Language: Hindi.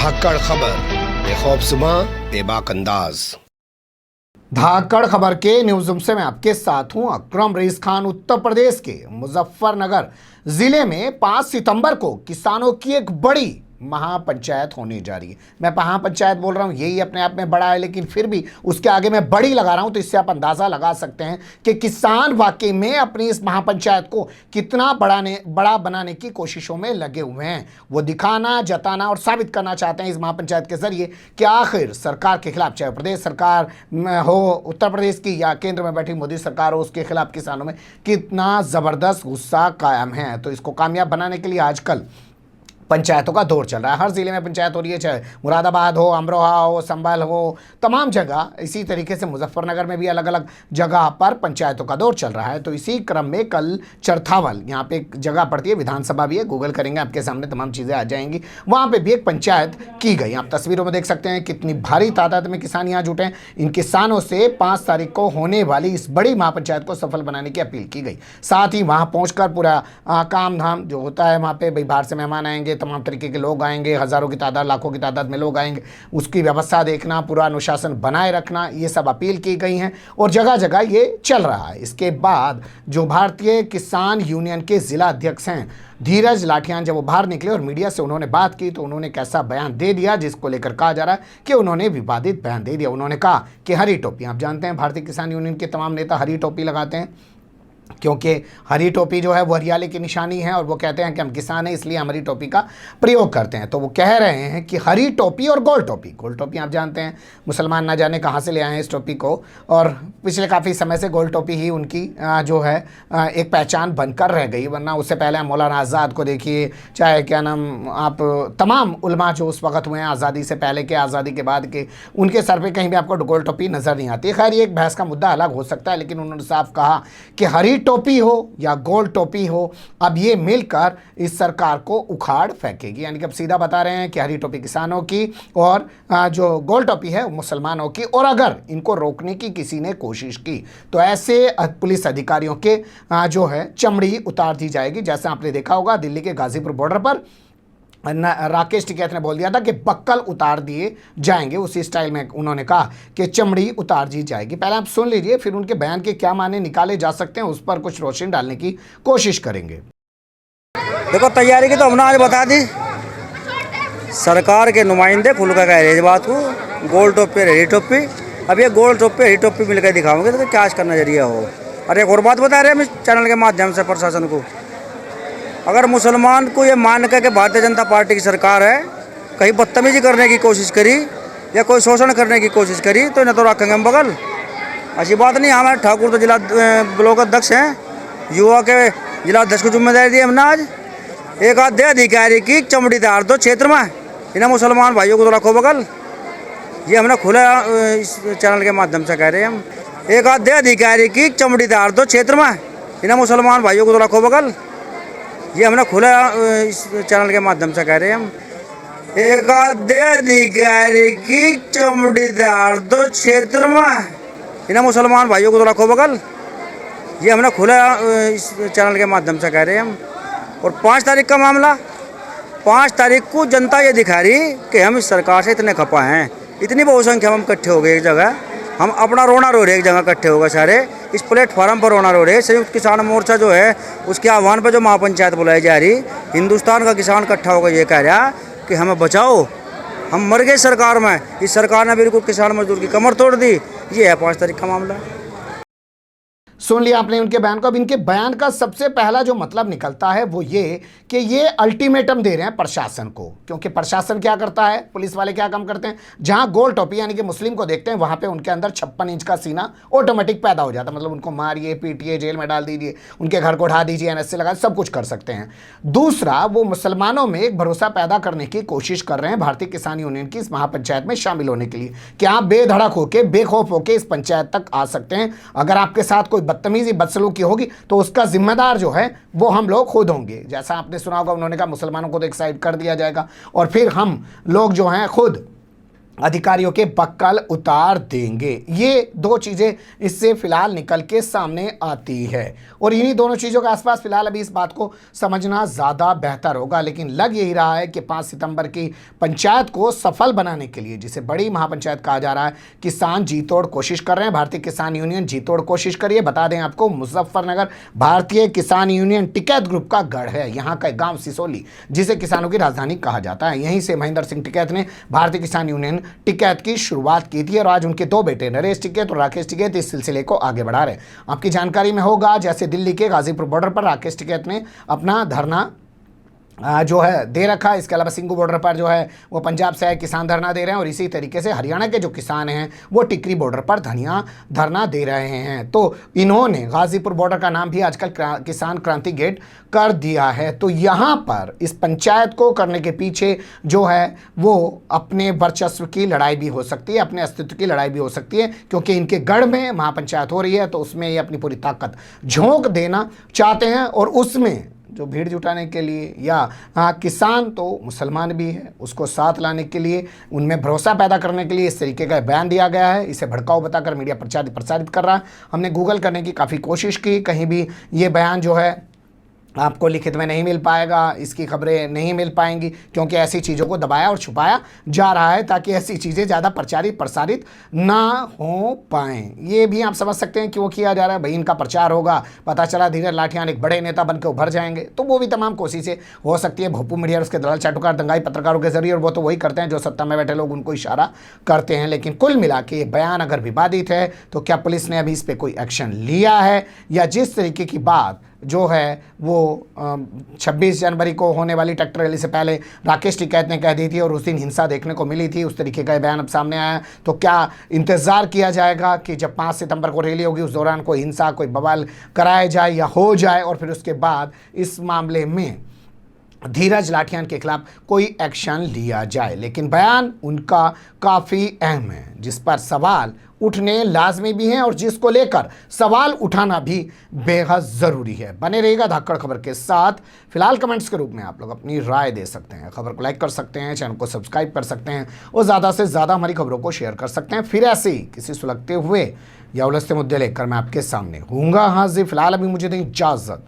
धाकड़ खबर, बेखौफ सुबह बेबाक अंदाज। धाकड़ खबर के न्यूज़ रूम से मैं आपके साथ हूं अकरम रईस खान। उत्तर प्रदेश के मुजफ्फरनगर जिले में 5 सितंबर को किसानों की एक बड़ी महापंचायत होने जा रही है। मैं महापंचायत बोल रहा हूं, यही अपने आप में बड़ा है, लेकिन फिर भी उसके आगे मैं बड़ी लगा रहा हूं, तो इससे आप अंदाजा लगा सकते हैं कि किसान वाकई में अपनी इस महापंचायत को कितना बड़ा बनाने की कोशिशों में लगे हुए हैं। वो दिखाना, जताना और साबित करना चाहते हैं इस महापंचायत के जरिए कि आखिर सरकार के खिलाफ, चाहे प्रदेश सरकार हो उत्तर प्रदेश की या केंद्र में बैठी मोदी सरकार हो, उसके खिलाफ किसानों में कितना जबरदस्त गुस्सा कायम है। तो इसको कामयाब बनाने के लिए आजकल पंचायतों का दौर चल रहा है। हर जिले में पंचायत हो रही है, चाहे मुरादाबाद हो, अमरोहा हो, संभल हो, तमाम जगह। इसी तरीके से मुजफ्फरनगर में भी अलग अलग जगह पर पंचायतों का दौर चल रहा है। तो इसी क्रम में कल चरथावल, यहाँ पे एक जगह पड़ती है, विधानसभा भी है, गूगल करेंगे आपके सामने तमाम चीज़ें आ जाएंगी, वहाँ पर भी एक पंचायत की गई। आप तस्वीरों में देख सकते हैं कितनी भारी तादाद में किसान यहाँ जुटे हैं। इन किसानों से 5 तारीख को होने वाली इस बड़ी महापंचायत को सफल बनाने की अपील की गई। साथ ही वहाँ पहुँच पूरा काम धाम जो होता है वहाँ पर, भाई बाहर से मेहमान आएंगे, तमाम तरीके के लोग आएंगे, हजारों की तादाद, लाखों की तादाद में लोग आएंगे, उसकी व्यवस्था देखना, पूरा अनुशासन बनाए रखना, ये सब अपील की गई हैं और जगह जगह ये चल रहा है। इसके बाद जो भारतीय किसान यूनियन के जिला अध्यक्ष हैं धीरज लाठियान, जब वो बाहर निकले और मीडिया से उन्होंने बात की, तो उन्होंने कैसा बयान दे दिया जिसको लेकर कहा जा रहा है कि उन्होंने विवादित बयान दे दिया। उन्होंने कहा कि हरी टोपी, आप जानते हैं भारतीय किसान यूनियन के तमाम नेता हरी टोपी लगाते हैं, क्योंकि हरी टोपी जो है वो हरियाली की निशानी है और वो कहते हैं कि हम किसान हैं इसलिए हम हरी टोपी का प्रयोग करते हैं। तो वो कह रहे हैं कि हरी टोपी और गोल टोपी, गोल टोपी आप जानते हैं मुसलमान ना जाने कहाँ से ले आए हैं इस टोपी को, और पिछले काफ़ी समय से गोल टोपी ही उनकी जो है एक पहचान बनकर रह गई। वरना उससे पहले हम मौलाना आज़ाद को देखिए, चाहे क्या नाम आप तमाम उलमा जो उस वक्त हुए हैं, आज़ादी से पहले के, आज़ादी के बाद के, उनके सर पर कहीं भी आपको गोल टोपी नज़र नहीं आती। खैर ये एक बहस का मुद्दा अलग हो सकता है, लेकिन उन्होंने साफ कहा कि हरी टोपी हो या गोल टोपी हो, अब ये मिलकर इस सरकार को उखाड़ फेंकेगी। यानी कि अब सीधा बता रहे हैं कि हरी टोपी किसानों की और जो गोल टोपी है वो मुसलमानों की, और अगर इनको रोकने की किसी ने कोशिश की तो ऐसे पुलिस अधिकारियों के जो है चमड़ी उतार दी जाएगी। जैसे आपने देखा होगा दिल्ली के गाजीपुर बॉर्डर पर राकेश टिकैत ने बोल दिया था कि बक्कल उतार दिए जाएंगे, उसी स्टाइल में उन्होंने कहा कि चमड़ी उतार दी जाएगी। पहले आप सुन लीजिए, फिर उनके बयान के क्या माने निकाले जा सकते हैं उस पर कुछ रोशनी डालने की कोशिश करेंगे। देखो तैयारी की तो हमने आज बता दी, सरकार के नुमाइंदे खुल कर कह रहे इस बात को, गोल टोपी हरी टोपी। अब ये गोल टोपी हरी टोपी मिलकर दिखाओगे तो क्या इसका नजरिया हो। और एक और बात बता रहे हैं हम इस चैनल के माध्यम से प्रशासन को, अगर मुसलमान को ये मान कर के भारतीय जनता पार्टी की सरकार है कहीं बदतमीजी करने की कोशिश करी या कोई शोषण करने की कोशिश करी तो इन्हें तो रखेंगे हम बगल। ऐसी बात नहीं, हमारे ठाकुर तो जिला ब्लॉक अध्यक्ष हैं, युवा के जिला अध्यक्ष को जिम्मेदारी दी हमने। आज एक आधे अधिकारी की चमड़ी तार दो क्षेत्र में, इन्हें मुसलमान भाइयों को तो रखो बगल। ये हमने खुला इस चैनल के माध्यम से कह रहे हैं हम, एक आधे अधिकारी की चमड़ी तार दो क्षेत्र में, इन्हें मुसलमान भाइयों को तो रखो बगल। ये हमने खुला इस चैनल के माध्यम से कह रहे हैं हम, एक आधे अधिकारी की चमड़ी दार दो क्षेत्र में, इन्हें मुसलमान भाइयों को तो रखो बगल। ये हमने खुला इस चैनल के माध्यम से कह रहे हैं हम। और 5 तारीख का मामला, 5 तारीख को जनता ये दिखा रही कि हम इस सरकार से इतने खपा हैं, इतनी बहुसंख्या में हम इकट्ठे हो गए एक जगह, हम अपना रोना रो रहे एक जगह इकट्ठे हो गए सारे, इस प्लेटफॉर्म पर रोना रो रहे। संयुक्त किसान मोर्चा जो है उसके आह्वान पर जो महापंचायत बुलाई जा रही, हिंदुस्तान का किसान इकट्ठा होकर ये कह रहा कि हमें बचाओ, हम मर गए सरकार में, इस सरकार ने बिल्कुल किसान मजदूर की कमर तोड़ दी। ये है 5 तारीख का मामला। सुन लिया आपने उनके बयान को। अब इनके बयान का सबसे पहला जो मतलब निकलता है वो ये कि ये अल्टीमेटम दे रहे हैं प्रशासन को, क्योंकि प्रशासन क्या करता है, पुलिस वाले क्या काम करते हैं, जहां गोल टोपी यानी कि मुस्लिम को देखते हैं वहां पे उनके अंदर 56 इंच का सीना ऑटोमेटिक पैदा हो जाता है। मतलब उनको मारिए, पीटिए, जेल में डाल दीजिए, उनके घर को ढा दीजिए, एनएसए लगा, सब कुछ कर सकते हैं। दूसरा, वो मुसलमानों में एक भरोसा पैदा करने की कोशिश कर रहे हैं भारतीय किसान यूनियन की इस महापंचायत में शामिल होने के लिए कि आप बेधड़क होकर, बेखौफ होकर इस पंचायत तक आ सकते हैं। अगर आपके साथ कोई बदतमीजी, बदसलूकी होगी तो उसका जिम्मेदार जो है वो हम लोग खुद होंगे। जैसा आपने सुना होगा, उन्होंने कहा मुसलमानों को तो एक साइड कर दिया जाएगा और फिर हम लोग जो हैं खुद अधिकारियों के बक्कल उतार देंगे। ये दो चीज़ें इससे फिलहाल निकल के सामने आती है और इन्हीं दोनों चीज़ों के आसपास फिलहाल अभी इस बात को समझना ज़्यादा बेहतर होगा। लेकिन लग यही रहा है कि 5 सितंबर की पंचायत को सफल बनाने के लिए, जिसे बड़ी महापंचायत कहा जा रहा है, किसान जी तोड़ कोशिश कर रहे हैं। भारतीय किसान यूनियन जी तोड़ कोशिश करिए। बता दें आपको, मुजफ्फरनगर भारतीय किसान यूनियन टिकैत ग्रुप का गढ़ है। यहाँ का गाँव सिसोली, जिसे किसानों की राजधानी कहा जाता है, यहीं से महेंद्र सिंह टिकैत ने भारतीय किसान यूनियन टिकैत की शुरुआत की थी और आज उनके दो बेटे नरेश टिकैत और राकेश टिकैत इस सिलसिले को आगे बढ़ा रहे हैं। आपकी जानकारी में होगा, जैसे दिल्ली के गाजीपुर बॉर्डर पर राकेश टिकैत ने अपना धरना जो है दे रखा है। इसके अलावा सिंगू बॉर्डर पर जो है वो पंजाब से आए किसान धरना दे रहे हैं और इसी तरीके से हरियाणा के जो किसान हैं वो टिकरी बॉर्डर पर धरना दे रहे हैं। तो इन्होंने गाजीपुर बॉर्डर का नाम भी आजकल किसान क्रांति गेट कर दिया है। तो यहाँ पर इस पंचायत को करने के पीछे जो है वो अपने वर्चस्व की लड़ाई भी हो सकती है, अपने अस्तित्व की लड़ाई भी हो सकती है, क्योंकि इनके गढ़ में महापंचायत हो रही है तो उसमें ये अपनी पूरी ताकत झोंक देना चाहते हैं और उसमें जो भीड़ जुटाने के लिए या किसान तो मुसलमान भी है, उसको साथ लाने के लिए, उनमें भरोसा पैदा करने के लिए इस तरीके का बयान दिया गया है। इसे भड़काऊ बताकर मीडिया प्रसारित कर रहा है। हमने गूगल करने की काफ़ी कोशिश की, कहीं भी ये बयान जो है आपको लिखित में नहीं मिल पाएगा, इसकी खबरें नहीं मिल पाएंगी, क्योंकि ऐसी चीज़ों को दबाया और छुपाया जा रहा है ताकि ऐसी चीज़ें ज़्यादा प्रसारित ना हो पाएँ। ये भी आप समझ सकते हैं क्यों किया जा रहा है। भाई इनका प्रचार होगा, पता चला धीरज लाठियान एक बड़े नेता बनकर उभर जाएंगे, तो वो भी तमाम कोशिशें हो सकती है भोपू मीडिया और उसके दलाल चाटुकार दंगाई पत्रकारों के जरिए, और वो तो वही करते हैं जो सत्ता में बैठे लोग उनको इशारा करते हैं। लेकिन कुल मिला के ये बयान अगर विवादित है तो क्या पुलिस ने अभी इस पर कोई एक्शन लिया है, या जिस तरीके की बात जो है वो 26 जनवरी को होने वाली ट्रैक्टर रैली से पहले राकेश टिकैत ने कह दी थी और उस दिन हिंसा देखने को मिली थी, उस तरीके का बयान अब सामने आया। तो क्या इंतज़ार किया जाएगा कि जब 5 सितंबर को रैली होगी उस दौरान कोई हिंसा, कोई बवाल कराया जाए या हो जाए, और फिर उसके बाद इस मामले में धीरज लाठियान के खिलाफ कोई एक्शन लिया जाए। लेकिन बयान उनका काफ़ी अहम है, जिस पर सवाल उठने लाजमी भी हैं और जिसको लेकर सवाल उठाना भी बेहद ज़रूरी है। बने रहेगा धाकड़ खबर के साथ। फिलहाल कमेंट्स के रूप में आप लोग अपनी राय दे सकते हैं, खबर को लाइक कर सकते हैं, चैनल को सब्सक्राइब कर सकते हैं और ज़्यादा से ज़्यादा हमारी खबरों को शेयर कर सकते हैं। फिर ऐसे ही किसी सुलगते हुए या उलझते मुद्दे लेकर मैं आपके सामने हूँगा हाजिर। फिलहाल अभी मुझे दें इजाज़त।